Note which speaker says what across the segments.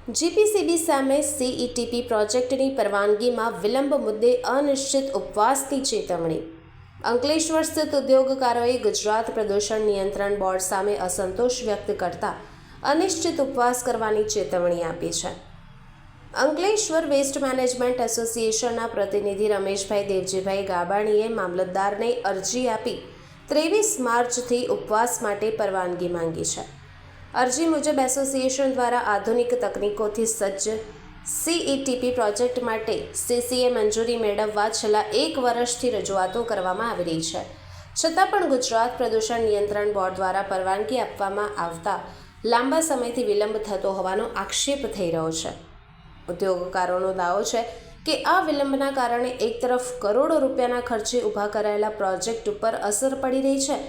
Speaker 1: GPCB સામે CETP પ્રોજેક્ટની પરવાનગીમાં વિલંબ મુદ્દે અનિશ્ચિત ઉપવાસની ચેતવણી. અંકલેશ્વર સ્થિત ઉદ્યોગકારોએ ગુજરાત પ્રદૂષણ નિયંત્રણ બોર્ડ સામે અસંતોષ વ્યક્ત કરતા અનિશ્ચિત ઉપવાસ કરવાની ચેતવણી આપી છે. અંકલેશ્વર વેસ્ટ મેનેજમેન્ટ એસોસિએશનના પ્રતિનિધિ રમેશભાઈ દેવજીભાઈ ગાબાણીએ મામલતદારને અરજી આપી 23 માર્ચથી ઉપવાસ માટે પરવાનગી માંગી છે. અરજી મુજબ એસોસિએશન દ્વારા આધુનિક તકનીકોથી સજ્જ સીઈટીપી પ્રોજેક્ટ માટે સીસીએ મંજૂરી મેળવવા છેલ્લા 1 વર્ષથી રજૂઆતો કરવામાં આવી રહી છે. છતાં પણ ગુજરાત પ્રદૂષણ નિયંત્રણ બોર્ડ દ્વારા પરવાનગી આપવામાં આવતા લાંબા સમયથી વિલંબ થતો હોવાનો આક્ષેપ થઈ રહ્યો છે. ઉદ્યોગકારોનો દાવો છે કે આ વિલંબના કારણે એક તરફ કરોડો રૂપિયાના ખર્ચે ઊભા કરાયેલા પ્રોજેક્ટ ઉપર અસર પડી રહી છે,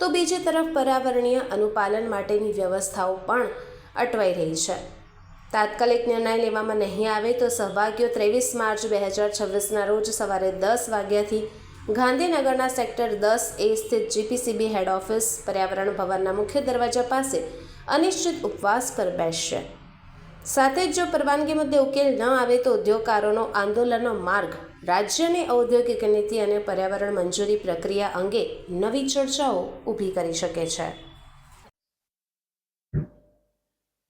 Speaker 1: તો બીજી તરફ પર્યાવરણીય અનુપાલન માટેની વ્યવસ્થાઓ પણ અટવાઈ રહી છે. તાત્કાલિક નિર્ણય લેવામાં નહીં આવે તો સહભાગીઓ 23 માર્ચ 2026ના રોજ સવારે 10 વાગ્યાથી ગાંધીનગરના સેક્ટર 10A સ્થિત જીપીસીબી હેડ ઓફિસ પર્યાવરણ ભવનના મુખ્ય દરવાજા પાસે અનિશ્ચિત ઉપવાસ પર બેસશે. સાથે જ જો પરવાનગી મુદ્દે ઉકેલ ન આવે તો ઉદ્યોગકારોનો આંદોલનનો માર્ગ રાજ્યની ઔદ્યોગિક નીતિ અને પર્યાવરણ મંજૂરી પ્રક્રિયા અંગે નવી ચર્ચાઓ ઊભી કરી શકે છે.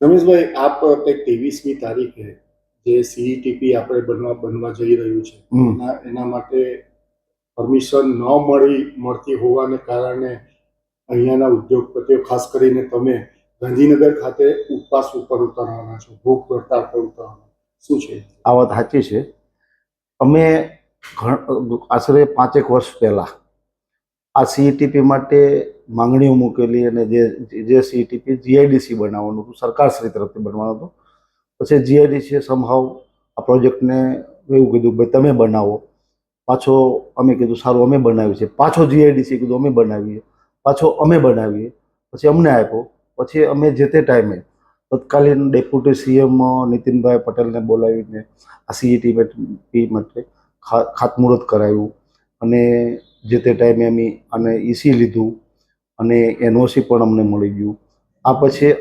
Speaker 2: રમેશભાઈ, આપ કંઈક 23મી તારીખે જે સીઈટીપી આપણે બનવા જઈ રહ્યું છે એના માટે પરમિશન ન મળતી હોવાને કારણે અહીંયાના ઉદ્યોગપતિઓ, ખાસ કરીને તમે ગાંધીનગર ખાતે ઉપવાસ ઉપર ઉતરવાના છો, ભૂખ હડતાળ પર ઉતરવાના. શું છે
Speaker 3: આ વાત? સાચી છે. અમે આશરે 5 વર્ષ પહેલાં આ સીઈટીપી માટે માંગણીઓ મૂકેલી અને જે સીઈટીપી જીઆઈડીસી બનાવવાનું હતું, સરકારશ્રી તરફથી બનવાનું હતું. પછી જીઆઈડીસીએ સમહાવ આ પ્રોજેક્ટને એવું કીધું ભાઈ તમે બનાવો. પાછો અમે કીધું સારું અમે બનાવીએ છીએ. પાછો જીઆઈડીસી કીધું અમે બનાવીએ. પાછો અમે બનાવીએ. પછી અમને આપ્યો. પછી અમે જે તે ટાઈમે તત્કાલીન ડેપ્યુટી સીએમ નીતિનભાઈ પટેલને બોલાવીને આ સીઈટીપી માટે ખાતમુહૂર્ત કરાવ્યું અને જે તે ટાઈમે અમે આને ઈસી લીધું અને એનઓસી પણ અમને મળી ગયું. આ પછી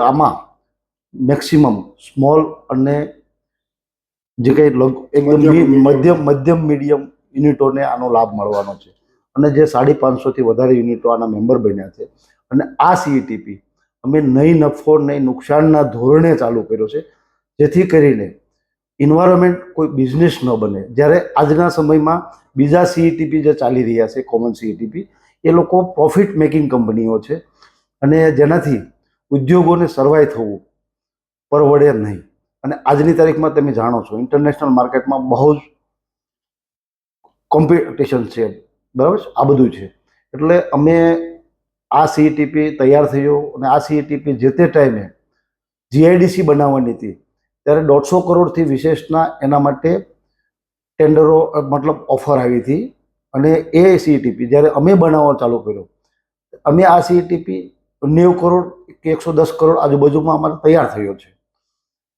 Speaker 3: આમાં મેક્સિમમ સ્મોલ અને જે કંઈ એકદમ મધ્યમ મીડિયમ યુનિટોને આનો લાભ મળવાનો છે અને જે 550થી વધારે યુનિટો આના મેમ્બર બન્યા છે. અને આ સીઈટીપી અમે નહીં નફો નહીં નુકસાનના ધોરણે ચાલુ કર્યો છે, જેથી કરીને ઇન્વાયરમેન્ટ કોઈ બિઝનેસ ન બને. જ્યારે આજના સમયમાં બીજા સીઈટીપી જે ચાલી રહ્યા છે, કોમન સીઈટીપી, એ લોકો પ્રોફિટ મેકિંગ કંપનીઓ છે અને જેનાથી ઉદ્યોગોને સર્વાઈવ થવું પરવડે નહીં. અને આજની તારીખમાં તમે જાણો છો ઇન્ટરનેશનલ માર્કેટમાં બહુ જ કોમ્પિટિશન છે, બરાબર છે, આ બધું છે. એટલે અમે આ સીઈટીપી તૈયાર થયો અને આ સીઈટીપી જે તે ટાઈમે જીઆઈડીસી બનાવવાની હતી ત્યારે 150 કરોડથી વિશેષના એના માટે ટેન્ડરો મતલબ ઓફર આવી હતી. અને એ સીઈટીપી જ્યારે અમે બનાવવા ચાલુ કર્યો, અમે આ સીઈટીપી 90 કરોડ કે 110 કરોડ આજુબાજુમાં અમારે તૈયાર થયો છે.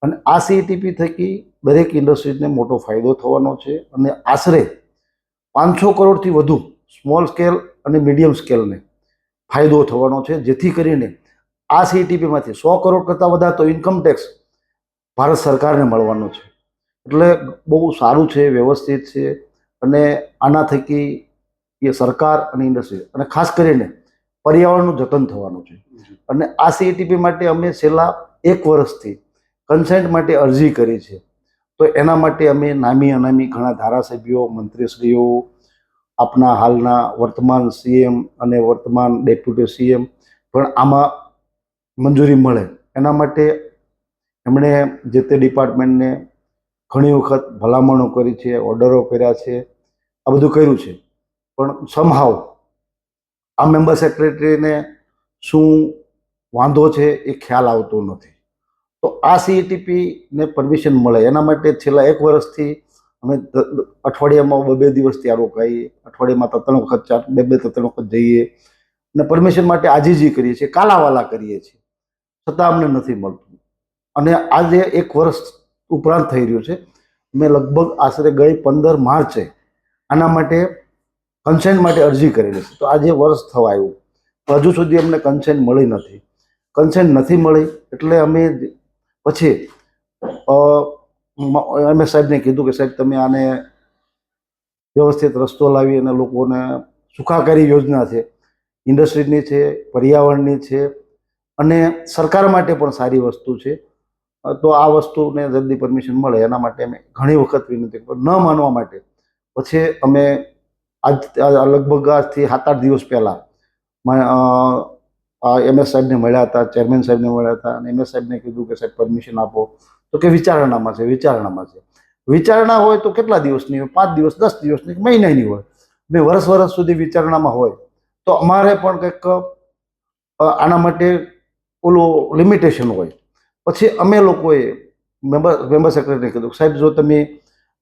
Speaker 3: અને આ સીઈટીપી થકી દરેક ઇન્ડસ્ટ્રીઝને મોટો ફાયદો થવાનો છે અને આશરે 500 કરોડથી વધુ સ્મોલ સ્કેલ અને મીડિયમ સ્કેલને ફાયદો થવાનો છે. જેથી કરીને આ સીઈટીપીમાંથી 100 કરોડ કરતાં વધારતો ઇન્કમ ટેક્સ ભારત સરકારને મળવાનો છે. એટલે બહુ સારું છે, વ્યવસ્થિત છે અને આના થકી એ સરકાર અને ઇન્ડસ્ટ્રી અને ખાસ કરીને પર્યાવરણનું જતન થવાનું છે. અને આ સીઈટીપી માટે અમે છેલ્લા 1 વર્ષથી કન્સેન્ટ માટે અરજી કરી છે. તો એના માટે અમે નામી અનામી ઘણા ધારાસભ્યો, મંત્રીશ્રીઓ, આપના હાલના વર્તમાન સીએમ અને વર્તમાન ડેપ્યુટી સીએમ પણ આમાં મંજૂરી મળે એના માટે એમણે જે તે ડિપાર્ટમેન્ટને ઘણી વખત ભલામણો કરી છે, ઓર્ડરો કર્યા છે, આ બધું કર્યું છે. પણ સમહાવ આ મેમ્બર સેક્રેટરીને શું વાંધો છે એ ખ્યાલ આવતો નથી. તો આ સીઈટીપીને પરમિશન મળે એના માટે છેલ્લા 1 વર્ષથી અમે અઠવાડિયામાં 2-2 દિવસ ત્યાં રોકાઈએ, અઠવાડિયામાં 3 વખત 2-3 વખત જઈએ અને પરમિશન માટે આજીજી કરીએ છીએ, કાલાવાલા કરીએ છીએ, છતાં અમને નથી મળતું. અને આજે 1 વર્ષ ઉપરાંત થઈ રહ્યું છે. મેં લગભગ આશરે ગઈ 15 માર્ચે આના માટે કન્સેન્ટ માટે અરજી કરેલી છે. તો આજે વર્ષ થવા આવ્યું, હજુ સુધી અમને કન્સેન્ટ મળી નથી. કન્સેન્ટ નથી મળી એટલે અમે પછી એમએસ સાહેબને કીધું કે સાહેબ તમે આને વ્યવસ્થિત રસ્તો લાવી અને લોકોને સુખાકારી યોજના છે, ઇન્ડસ્ટ્રીની છે, પર્યાવરણની છે અને સરકાર માટે પણ સારી વસ્તુ છે. તો આ વસ્તુને જલ્દી પરમિશન મળે એના માટે અમે ઘણી વખત વિનંતી કરી, ન માનવા માટે પછી અમે લગભગ આજથી 7-8 દિવસ પહેલાં એમએસ સાહેબને મળ્યા હતા, ચેરમેન સાહેબને મળ્યા હતા અને એમએસ સાહેબને કીધું કે સાહેબ પરમિશન આપો. તો કે વિચારણામાં છે. વિચારણા હોય તો કેટલા દિવસની હોય? 5 દિવસ, 10 દિવસની, મહિનાની હોય. વર્ષ સુધી વિચારણામાં હોય તો અમારે પણ કંઈક આના માટે ઓલું લિમિટેશન હોય. પછી અમે લોકોએ મેમ્બર સેક્રેટરીને કીધું સાહેબ જો તમે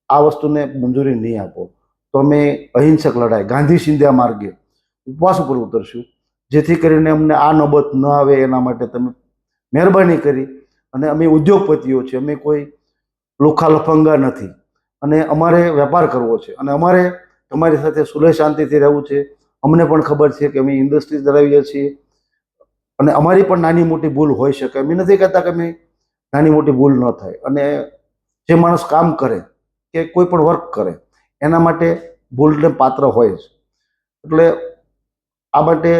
Speaker 3: આ વસ્તુને મંજૂરી નહીં આપો તો અમે અહિંસક લડાઈ ગાંધી સિંધિયા માર્ગે ઉપવાસ ઉપર ઉતરશું, જેથી કરીને અમને આ નોબત ન આવે એના માટે તમે મહેરબાની કરી. અને અમે ઉદ્યોગપતિઓ છીએ, અમે કોઈ લુખા લફંગા નથી અને અમારે વેપાર કરવો છે અને અમારે તમારી સાથે સુલેહ શાંતિથી રહેવું છે. અમને પણ ખબર છે કે અમે ઇન્ડસ્ટ્રી ધરાવીએ છીએ અને અમારી પણ નાની મોટી ભૂલ હોઈ શકે. અમે નથી કહેતા કે અમે નાની મોટી ભૂલ ન થાય, અને જે માણસ કામ કરે કે કોઈ પણ વર્ક કરે એના માટે ભૂલને પાત્ર હોય જ. એટલે આ માટે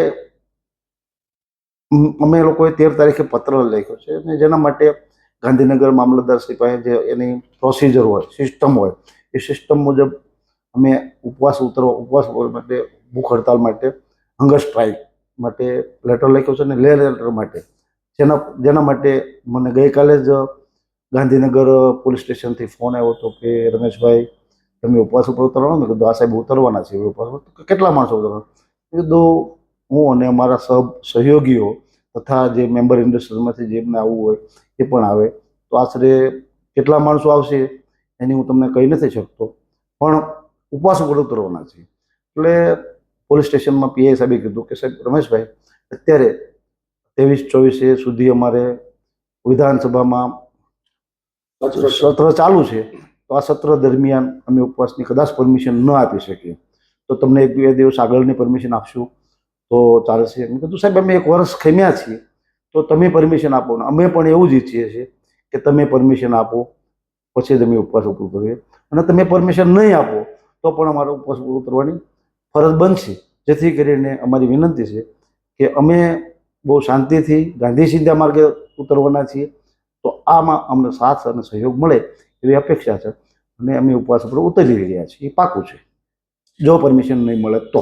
Speaker 3: અમે લોકોએ 13 તારીખે પત્ર લખ્યો છે અને જેના માટે ગાંધીનગર મામલતદારશ્રી પાસે જે એની પ્રોસિજર હોય, સિસ્ટમ હોય, એ સિસ્ટમ મુજબ અમે ઉપવાસ માટે, ભૂખ હડતાલ માટે, હંગર સ્ટ્રાઇક માટે લેટર લખ્યો છે અને લેટર માટે જેના માટે મને ગઈકાલે જ ગાંધીનગર પોલીસ સ્ટેશનથી ફોન આવ્યો હતો કે રમેશભાઈ તમે ઉપવાસ ઉપર ઉતરવાના? મેં કીધું આ સાહેબ ઉતરવાના છે ઉપવાસ. કેટલા માણસો ઉતરવાના? મેં કીધું હું અને અમારા સહયોગીઓ તથા જે મેમ્બર ઇન્ડસ્ટ્રીમાંથી જેમને આવવું હોય એ પણ આવે. તો આશરે કેટલા માણસો આવશે એની હું તમને કહી નથી શકતો, પણ ઉપવાસ ઉપર ઉતરવાના છે. એટલે પોલીસ સ્ટેશનમાં પીઆઈ સાહેબે કીધું કે સાહેબ રમેશભાઈ અત્યારે 23-24 સુધી અમારે વિધાનસભામાં સત્ર ચાલુ છે, તો આ સત્ર દરમિયાન અમે ઉપવાસની કદાચ પરમિશન ન આપી શકીએ તો તમને 1-2 દિવસ આગળની પરમિશન આપશું તો ચાલશે. મેં કીધું સાહેબ અમે 1 વર્ષ ખેમ્યા છીએ તો તમે પરમિશન આપો ને અમે પણ એવું જ ઈચ્છીએ છીએ કે તમે પરમિશન આપો પછી જ અમે ઉપવાસ ઉપર ઉતરીએ, અને તમે પરમિશન નહીં આપો તો પણ અમારે ઉપવાસ ઉપર ઉતરવાની ફરજ બનશે. જેથી કરીને અમારી વિનંતી છે કે અમે બહુ શાંતિથી ગાંધી સિંધિયા માર્ગે ઉતરવાના છીએ, તો આમાં અમને સાથ અને સહયોગ મળે એવી અપેક્ષા છે અને અમે ઉપવાસ ઉપર ઉતરી રહ્યા છીએ. એ પાકું છે જો પરમિશન નહીં મળે તો.